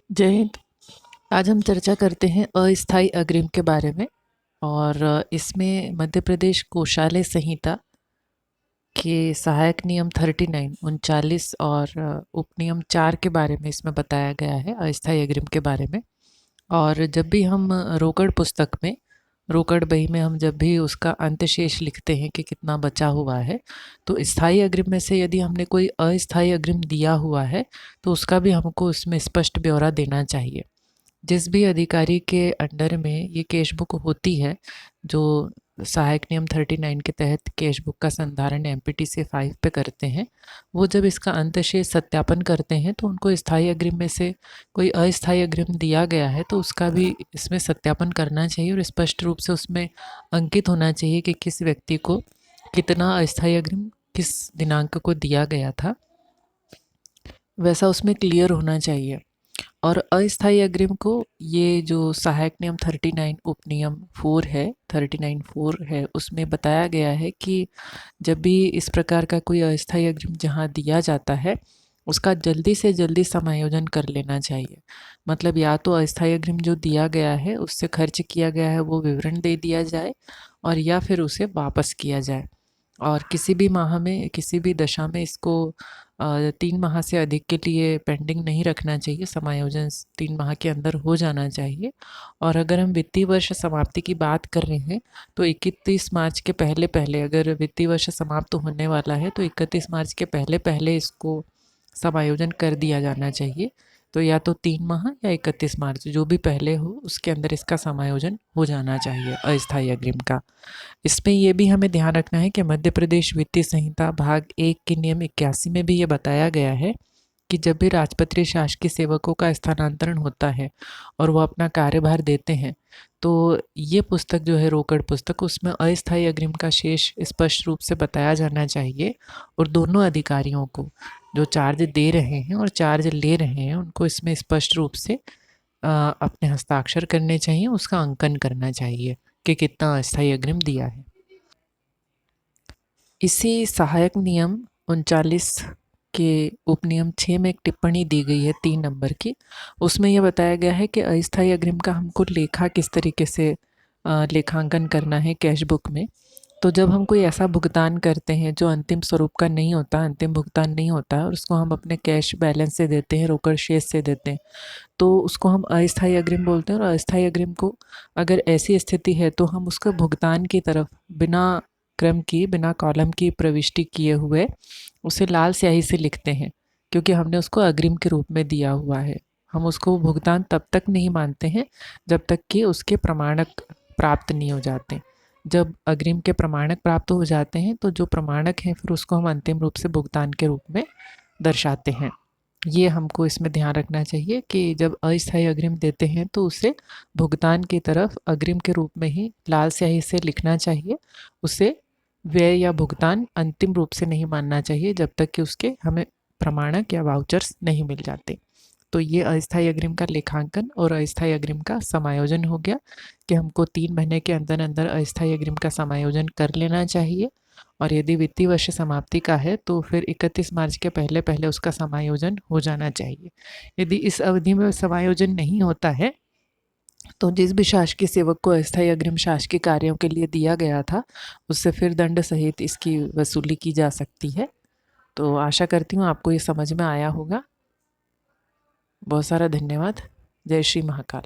जय हिंद। आज हम चर्चा करते हैं अस्थायी अग्रिम के बारे में। और इसमें मध्य प्रदेश कोषालय संहिता के सहायक नियम 39 39 और उपनियम 4 के बारे में इसमें बताया गया है अस्थायी अग्रिम के बारे में। और जब भी हम रोकड़ पुस्तक में, रोकड़ बही में हम जब भी उसका अंतशेष लिखते हैं कि कितना बचा हुआ है, तो स्थायी अग्रिम में से यदि हमने कोई अस्थायी अग्रिम दिया हुआ है तो उसका भी हमको उसमें स्पष्ट ब्यौरा देना चाहिए। जिस भी अधिकारी के अंडर में ये कैश बुक होती है, जो सहायक नियम 39 के तहत कैश बुक का संधारण एमपीटीसी 5 पे करते हैं, वो जब इसका अंतशेष सत्यापन करते हैं तो उनको स्थायी अग्रिम में से कोई अस्थायी अग्रिम दिया गया है तो उसका भी इसमें सत्यापन करना चाहिए और स्पष्ट रूप से उसमें अंकित होना चाहिए कि किस व्यक्ति को कितना अस्थायी अग्रिम किस दिनांक को दिया गया था, वैसा उसमें क्लियर होना चाहिए। और अस्थायी अग्रिम को ये जो सहायक नियम 39 उपनियम 4 है, 39(4) है, उसमें बताया गया है कि जब भी इस प्रकार का कोई अस्थायी अग्रिम जहाँ दिया जाता है उसका जल्दी से जल्दी समायोजन कर लेना चाहिए। मतलब या तो अस्थायी अग्रिम जो दिया गया है उससे खर्च किया गया है वो विवरण दे दिया जाए और या फिर उसे वापस किया जाए। और किसी भी माह में, किसी भी दशा में इसको 3 माह से अधिक के लिए पेंडिंग नहीं रखना चाहिए। समायोजन 3 माह के अंदर हो जाना चाहिए। और अगर हम वित्तीय वर्ष समाप्ति की बात कर रहे हैं तो 31 मार्च के पहले-पहले, अगर वित्तीय वर्ष समाप्त होने वाला है तो 31 मार्च के पहले-पहले इसको समायोजन कर दिया जाना चाहिए। तो या तो 3 माह या 31 मार्च, जो भी पहले हो उसके अंदर इसका समायोजन हो जाना चाहिए अस्थायी अग्रिम का। इसमें ये भी हमें ध्यान रखना है कि मध्य प्रदेश वित्तीय संहिता भाग 1 के नियम 81 में भी ये बताया गया है कि जब भी राजपत्रित शासकीय सेवकों का स्थानांतरण होता है और वो अपना कार्यभार देते हैं, तो ये पुस्तक जो है रोकड़ पुस्तक, उसमें अस्थायी अग्रिम का शेष स्पष्ट रूप से बताया जाना चाहिए। और दोनों अधिकारियों को जो चार्ज दे रहे हैं और चार्ज ले रहे हैं उनको इसमें स्पष्ट रूप से अपने हस्ताक्षर करने चाहिए, उसका अंकन करना चाहिए कि कितना अस्थायी अग्रिम दिया है। इसी सहायक नियम 39 के उपनियम 6 में एक टिप्पणी दी गई है 3 नंबर की। उसमें यह बताया गया है कि अस्थायी अग्रिम का हमको लेखा किस तरीके से लेखांकन करना है कैश बुक में। तो जब हम कोई ऐसा भुगतान करते हैं जो अंतिम स्वरूप का नहीं होता, अंतिम भुगतान नहीं होता है और उसको हम अपने कैश बैलेंस से देते हैं, रोकड़ शेष से देते हैं, तो उसको हम अस्थायी अग्रिम बोलते हैं। और अस्थायी अग्रिम को अगर ऐसी स्थिति है तो हम उसको भुगतान की तरफ बिना क्रम की, बिना कॉलम की प्रविष्टि किए हुए उसे लाल स्याही से लिखते हैं, क्योंकि हमने उसको अग्रिम के रूप में दिया हुआ है। हम उसको भुगतान तब तक नहीं मानते हैं जब तक कि उसके प्रमाणक प्राप्त नहीं हो जाते। जब अग्रिम के प्रमाणक प्राप्त हो जाते हैं तो जो प्रमाणक हैं फिर उसको हम अंतिम रूप से भुगतान के रूप में दर्शाते हैं। ये हमको इसमें ध्यान रखना चाहिए कि जब अस्थायी अग्रिम देते हैं तो उसे भुगतान की तरफ अग्रिम के रूप में ही लाल स्याही से लिखना चाहिए। उसे व्यय या भुगतान अंतिम रूप से नहीं मानना चाहिए जब तक कि उसके हमें प्रमाणक या वाउचर्स नहीं मिल जाते। तो ये अस्थायी अग्रिम का लेखांकन और अस्थायी अग्रिम का समायोजन हो गया कि हमको 3 महीने के अंदर अंदर अस्थायी अग्रिम का समायोजन कर लेना चाहिए। और यदि वित्तीय वर्ष समाप्ति का है तो फिर 31 मार्च के पहले-पहले उसका समायोजन हो जाना चाहिए। यदि इस अवधि में समायोजन नहीं होता है तो जिस भी शासकीय सेवक को अस्थायी अग्रिम शासकीय कार्यों के लिए दिया गया था, उससे फिर दंड सहित इसकी वसूली की जा सकती है। तो आशा करती हूँ आपको ये समझ में आया होगा। बहुत सारा धन्यवाद। जय श्री महाकाल।